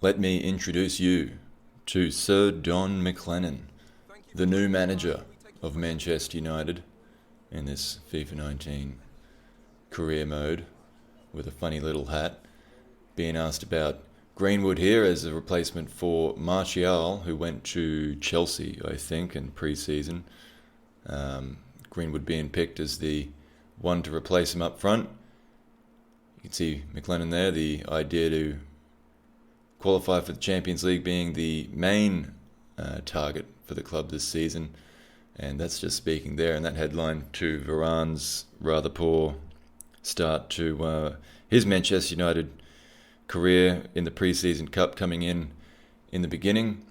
let me introduce you to Sir Don McLennan, the new manager of Manchester United in this FIFA 19 career mode with a funny little hat. Being asked about Greenwood here as a replacement for Martial, who went to Chelsea, I think, in pre-season. Greenwood being picked as the one to replace him up front. You can see McLennan there, the idea to qualify for the Champions League being the main target for the club this season. And that's just speaking there in that headline to Varane's rather poor start to his Manchester United career in the pre-season cup, coming in the beginning.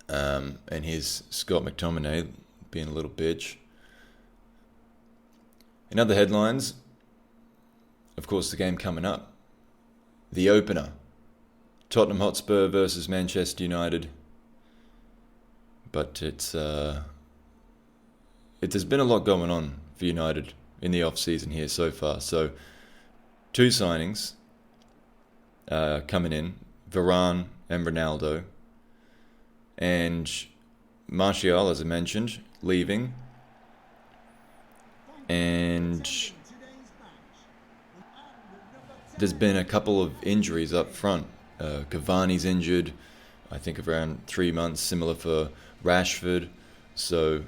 And here's Scott McTominay being a little bitch. In other headlines, of course, the game coming up. The opener. Tottenham Hotspur versus Manchester United. But there's been a lot going on for United in the off-season here so far. So, 2 signings coming in. Varane and Ronaldo. And Martial, as I mentioned, leaving. And there's been a couple of injuries up front. Cavani's injured, I think around 3 months, similar for Rashford. So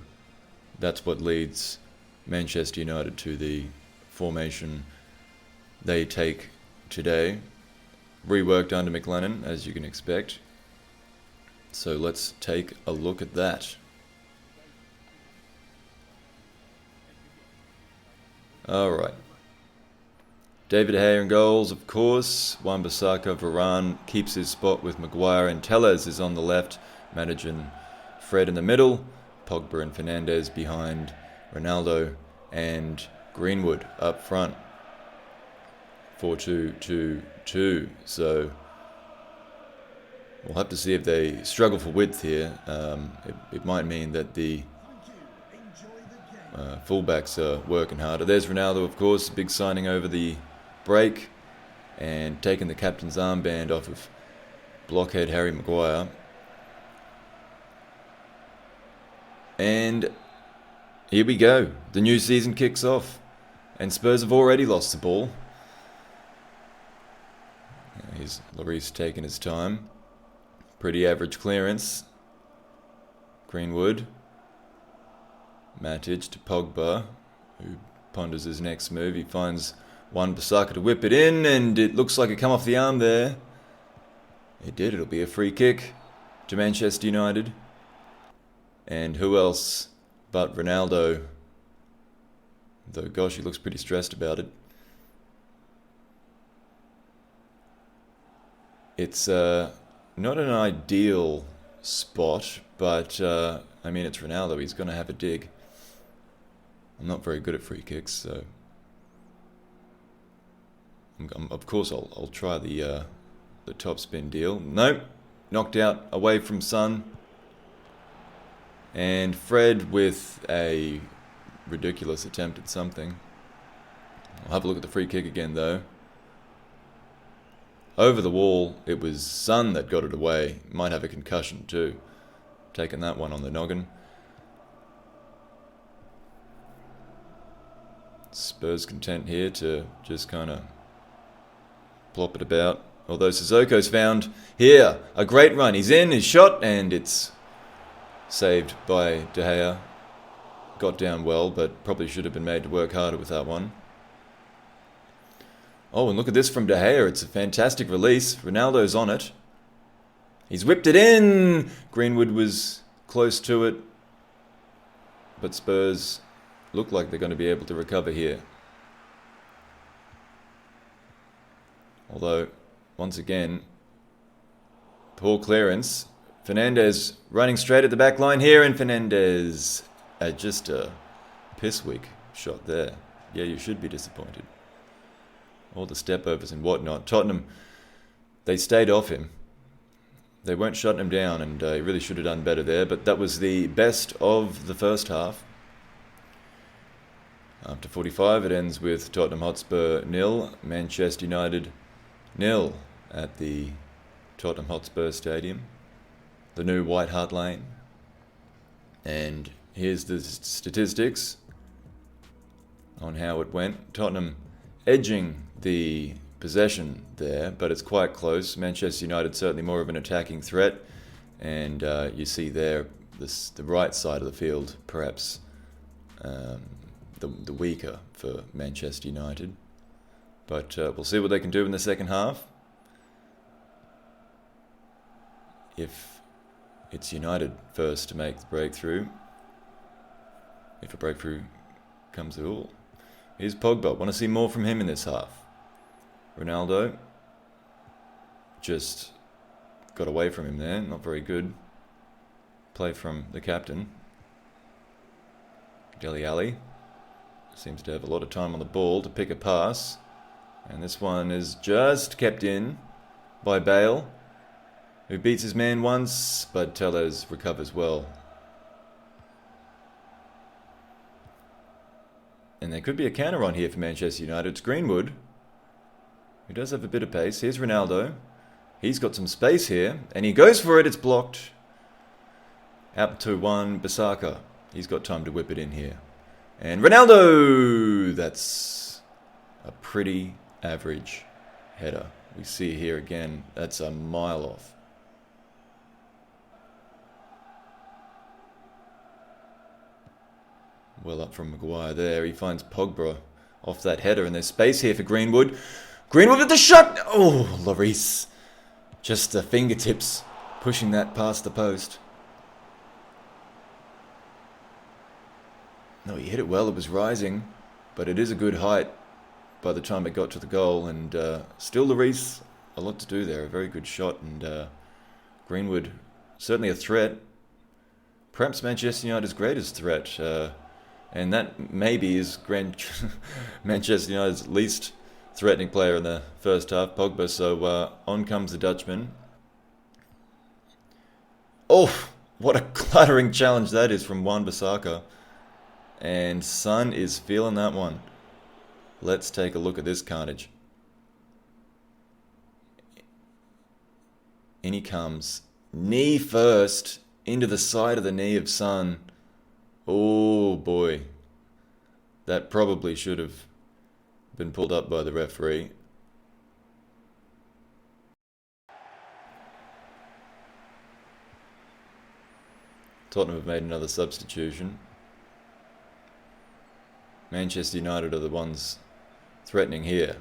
that's what leads Manchester United to the formation they take today. Reworked under McLennan, as you can expect. So let's take a look at that. Alright. David De Gea in goals, of course. Wan-Bissaka, Varane keeps his spot with Maguire, and Tellez is on the left, managing Fred in the middle, Pogba and Fernandes behind Ronaldo and Greenwood up front. 4-2-2-2. So we'll have to see if they struggle for width here. It might mean that the fullbacks are working harder. There's Ronaldo, of course, big signing over the break, and taking the captain's armband off of blockhead Harry Maguire. And here we go. The new season kicks off, and Spurs have already lost the ball. Here's Lloris taking his time. Pretty average clearance. Greenwood. Matic to Pogba, who ponders his next move. He finds Wan-Bissaka to whip it in, and it looks like it come off the arm there. It did. It'll be a free kick to Manchester United. And who else but Ronaldo? Though, gosh, he looks pretty stressed about it. It's not an ideal spot, but I mean, it's Ronaldo. He's going to have a dig. I'm not very good at free kicks, so of course I'll try the top spin deal. Nope, knocked out away from Son. And Fred with a ridiculous attempt at something. I'll have a look at the free kick again, though. Over the wall, it was Son that got it away. Might have a concussion too. Taking that one on the noggin. Spurs content here to just kind of plop it about. Although Sissoko's found here a great run. He's in, his shot, and it's saved by De Gea. Got down well, but probably should have been made to work harder with that one. Oh, and look at this from De Gea. It's a fantastic release. Ronaldo's on it. He's whipped it in. Greenwood was close to it, but Spurs look like they're going to be able to recover here. Although, once again, poor clearance. Fernandes running straight at the back line here, and Fernandes just a piss weak shot there. Yeah, you should be disappointed. All the step overs and whatnot. Tottenham, they stayed off him. They weren't shutting him down, and he really should have done better there. But that was the best of the first half. After 45, it ends with Tottenham Hotspur 0, Manchester United 0 at the Tottenham Hotspur Stadium, the new White Hart Lane. And here's the statistics on how it went. Tottenham edging the possession there, but it's quite close. Manchester United certainly more of an attacking threat, and you see there the right side of the field perhaps the weaker for Manchester United. But we'll see what they can do in the second half. If it's United first to make the breakthrough, if a breakthrough comes at all. Here's Pogba. Want to see more from him in this half. Ronaldo just got away from him there. Not very good play from the captain. Dele Alli seems to have a lot of time on the ball to pick a pass. And this one is just kept in by Bale, who beats his man once, but Tellez recovers well. And there could be a counter on here for Manchester United. It's Greenwood, who does have a bit of pace. Here's Ronaldo. He's got some space here, and he goes for it. It's blocked. Out to one, Bissaka. He's got time to whip it in here. And Ronaldo! That's a pretty average header. We see here again, that's a mile off. Well up from Maguire there. He finds Pogba off that header, and there's space here for Greenwood. Greenwood with the shot! Oh, Lloris. Just the fingertips pushing that past the post. No, he hit it well. It was rising, but it is a good height by the time it got to the goal. And still Lloris, a lot to do there. A very good shot, and Greenwood certainly a threat. Perhaps Manchester United's greatest threat. And that maybe is Manchester United's least threatening player in the first half, Pogba. So on comes the Dutchman. Oh, what a clattering challenge that is from Wan-Bissaka. And Son is feeling that one. Let's take a look at this carnage. In he comes. Knee first into the side of the knee of Son. Oh boy, that probably should have been pulled up by the referee. Tottenham have made another substitution. Manchester United are the ones threatening here.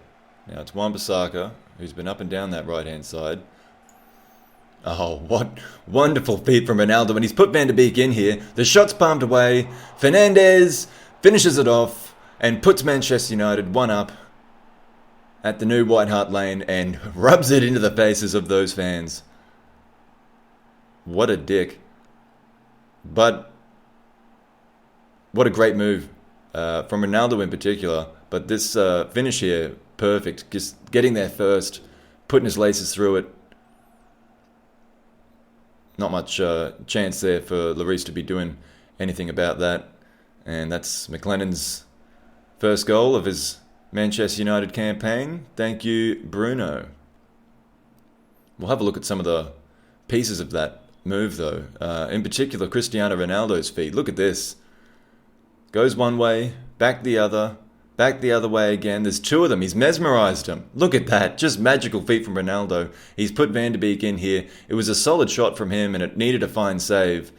Now it's Wan-Bissaka, who's been up and down that right-hand side. Oh, what wonderful feat from Ronaldo, and he's put Van de Beek in here. The shot's palmed away. Fernandes finishes it off and puts Manchester United one up at the new White Hart Lane and rubs it into the faces of those fans. What a dick. But what a great move from Ronaldo in particular. But this finish here, perfect. Just getting there first, putting his laces through it. Not much chance there for Lloris to be doing anything about that. And that's McLennan's first goal of his Manchester United campaign. Thank you, Bruno. We'll have a look at some of the pieces of that move, though. In particular, Cristiano Ronaldo's feet. Look at this. Goes one way, back the other way again. There's two of them. He's mesmerised him. Look at that. Just magical feet from Ronaldo. He's put Van de Beek in here. It was a solid shot from him, and it needed a fine save.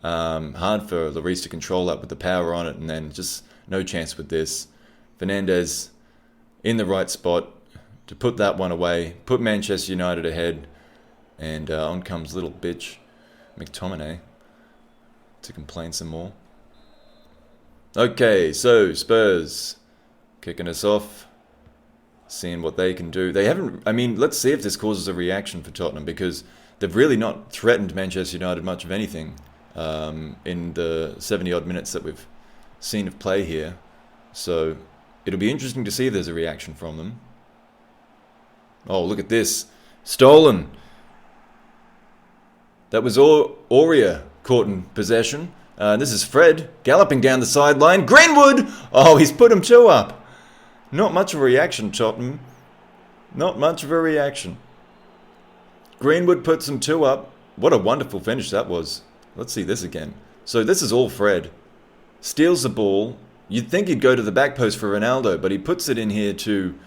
Hard for Lloris to control that with the power on it, and then just no chance with this. Fernandes in the right spot to put that one away. Put Manchester United ahead. And on comes little bitch McTominay to complain some more. Okay, so Spurs kicking us off, seeing what they can do. They haven't, I mean, let's see if this causes a reaction for Tottenham, because they've really not threatened Manchester United much of anything in the 70-odd minutes that we've seen of play here. So it'll be interesting to see if there's a reaction from them. Oh, look at this. Stolen. That was Aurea caught in possession. This is Fred galloping down the sideline. Greenwood! Oh, he's put him two up. Not much of a reaction, Tottenham. Not much of a reaction. Greenwood puts them 2 up. What a wonderful finish that was. Let's see this again. So this is all Fred. Steals the ball. You'd think he'd go to the back post for Ronaldo, but he puts it in here to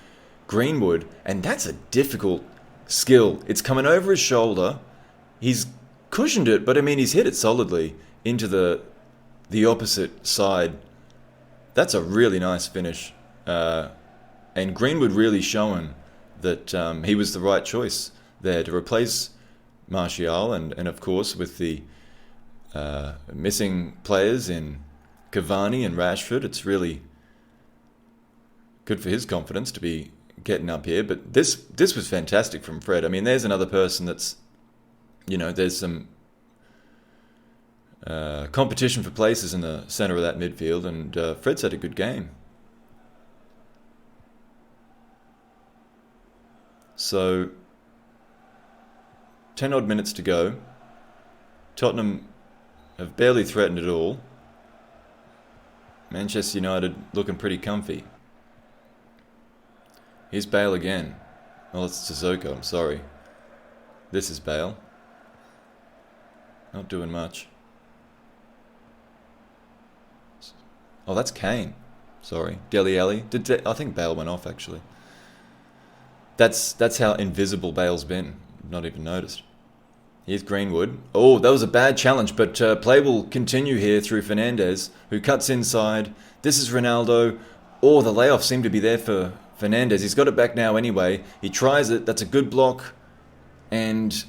Greenwood, and that's a difficult skill. It's coming over his shoulder. He's cushioned it, but I mean, he's hit it solidly into the opposite side. That's a really nice finish. And Greenwood really showing that he was the right choice there to replace Martial, and of course with the missing players in Cavani and Rashford, it's really good for his confidence to be getting up here. But this was fantastic from Fred. I mean, there's another person that's, there's some competition for places in the centre of that midfield, and Fred's had a good game. So, 10 odd minutes to go. Tottenham have barely threatened at all. Manchester United looking pretty comfy. Here's Bale again. Oh, it's Sissoko, I'm sorry. This is Bale. Not doing much. Oh, that's Kane. Sorry. Dele Alli. I think Bale went off, actually. That's how invisible Bale's been. Not even noticed. Here's Greenwood. Oh, that was a bad challenge, but play will continue here through Fernandes, who cuts inside. This is Ronaldo. Oh, the layoff seemed to be there for Fernandes. He's got it back now anyway. He tries it. That's a good block. And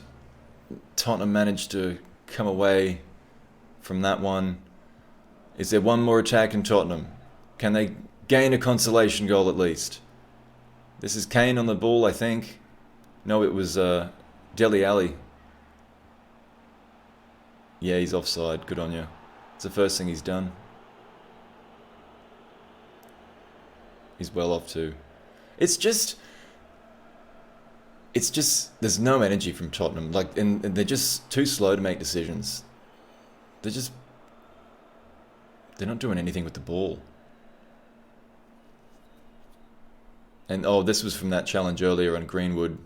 Tottenham managed to come away from that one. Is there one more attack in Tottenham? Can they gain a consolation goal at least? This is Kane on the ball, I think. No, it was Dele Alli. Yeah, he's offside. Good on you. It's the first thing he's done. He's well off too. It's just there's no energy from Tottenham. And they're just too slow to make decisions. They're not doing anything with the ball. And this was from that challenge earlier on Greenwood,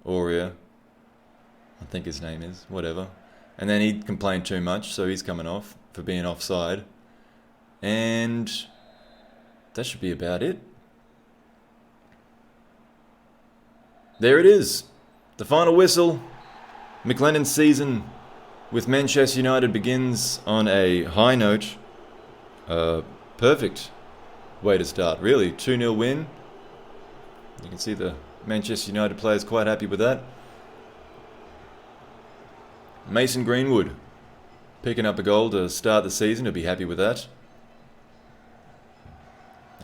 Aurea, I think his name is, whatever. And then he complained too much, so he's coming off for being offside. And that should be about it. There it is. The final whistle. McLennan's season with Manchester United begins on a high note. Perfect way to start, really. 2-0 win. You can see the Manchester United players quite happy with that. Mason Greenwood picking up a goal to start the season. He'll be happy with that.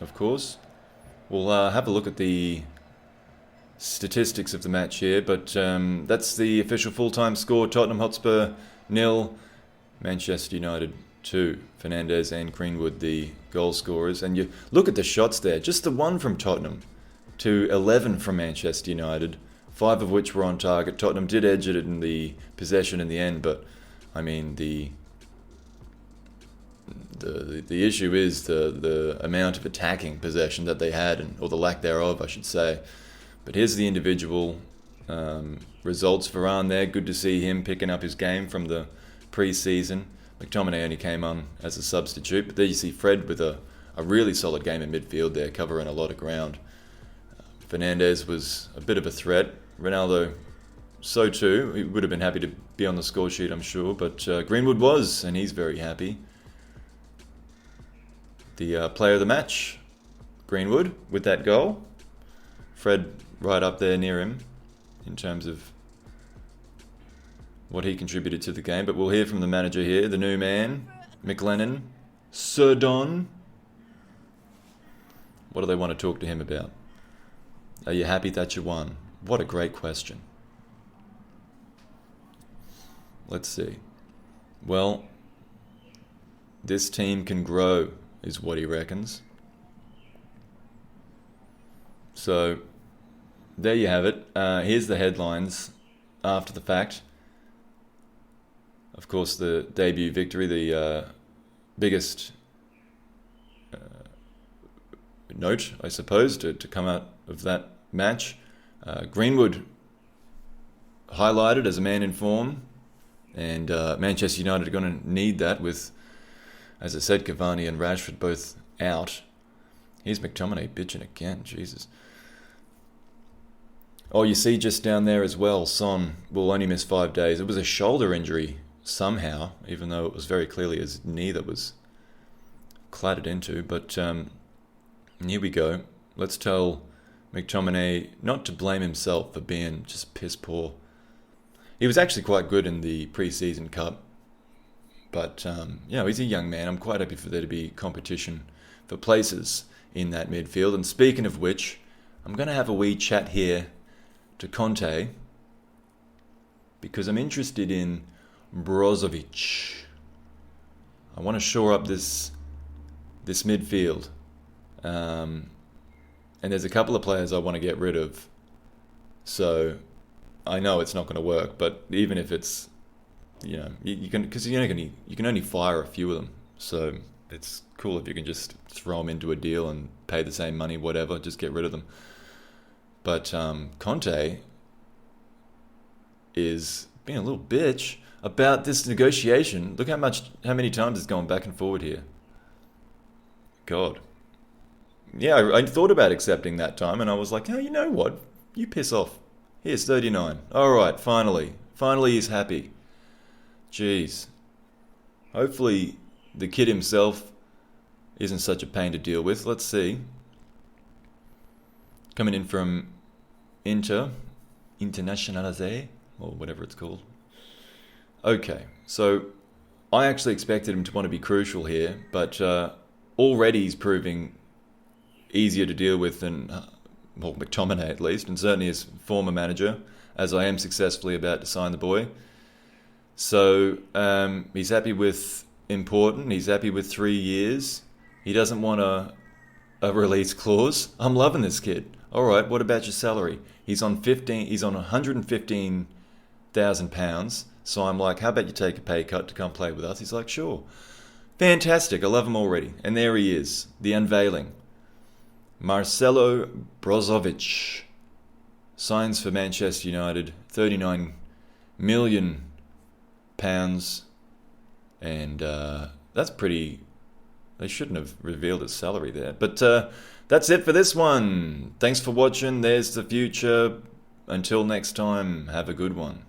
Of course. We'll have a look at the statistics of the match here, but that's the official full-time score. Tottenham Hotspur 0, Manchester United 2. Fernandes and Greenwood the goal scorers. And you look at the shots there. Just the one from Tottenham to 11 from Manchester United, 5 of which were on target. Tottenham did edge it in the possession in the end, but I mean the issue is the amount of attacking possession that they had, or the lack thereof, I should say. But here's the individual results. Varane there, good to see him picking up his game from the pre-season. McTominay only came on as a substitute, but there you see Fred with a really solid game in midfield there, covering a lot of ground. Fernandes was a bit of a threat. Ronaldo, so too. He would have been happy to be on the score sheet, I'm sure, but Greenwood was, and he's very happy. The player of the match, Greenwood, with that goal. Fred right up there near him in terms of what he contributed to the game. But we'll hear from the manager here, the new man, McLennan, Sir Don. What do they want to talk to him about? Are you happy that you won? What a great question. Let's see. Well, this team can grow, is what he reckons. So, there you have it. Here's the headlines after the fact. Of course, the debut victory, the biggest note, I suppose, to come out of that match. Greenwood highlighted as a man in form, and Manchester United are going to need that with, as I said, Cavani and Rashford both out. Here's McTominay bitching again, Jesus. Oh, you see just down there as well, Son will only miss 5 days. It was a shoulder injury somehow, even though it was very clearly his knee that was clattered into. But here we go. Let's tell McTominay not to blame himself for being just piss poor. He was actually quite good in the pre-season cup. But, he's a young man. I'm quite happy for there to be competition for places in that midfield. And speaking of which, I'm going to have a wee chat here to Conte, because I'm interested in Brozovic. I want to shore up this midfield. And there's a couple of players I want to get rid of. So I know it's not going to work, but even if it's, you can, because you can only fire a few of them. So it's cool if you can just throw them into a deal and pay the same money, whatever, just get rid of them. But Conte is being a little bitch about this negotiation. Look how many times it's gone back and forward here. God. Yeah, I thought about accepting that time, and I was like, oh, you know what? You piss off. Here's 39. All right, finally. Finally he's happy. Jeez. Hopefully the kid himself isn't such a pain to deal with. Let's see. Coming in from Internationale, or whatever it's called. Okay, so I actually expected him to want to be crucial here, but already he's proving easier to deal with than, McTominay at least, and certainly his former manager, as I am successfully about to sign the boy. So he's happy with important, he's happy with 3 years. He doesn't want a release clause. I'm loving this kid. All right, what about your salary? He's on £115,000. So I'm like, how about you take a pay cut to come play with us? He's like, sure. Fantastic. I love him already. And there he is, the unveiling. Marcelo Brozovic signs for Manchester United, £39 million. And that's pretty... They shouldn't have revealed his salary there. But that's it for this one. Thanks for watching. There's the future. Until next time, have a good one.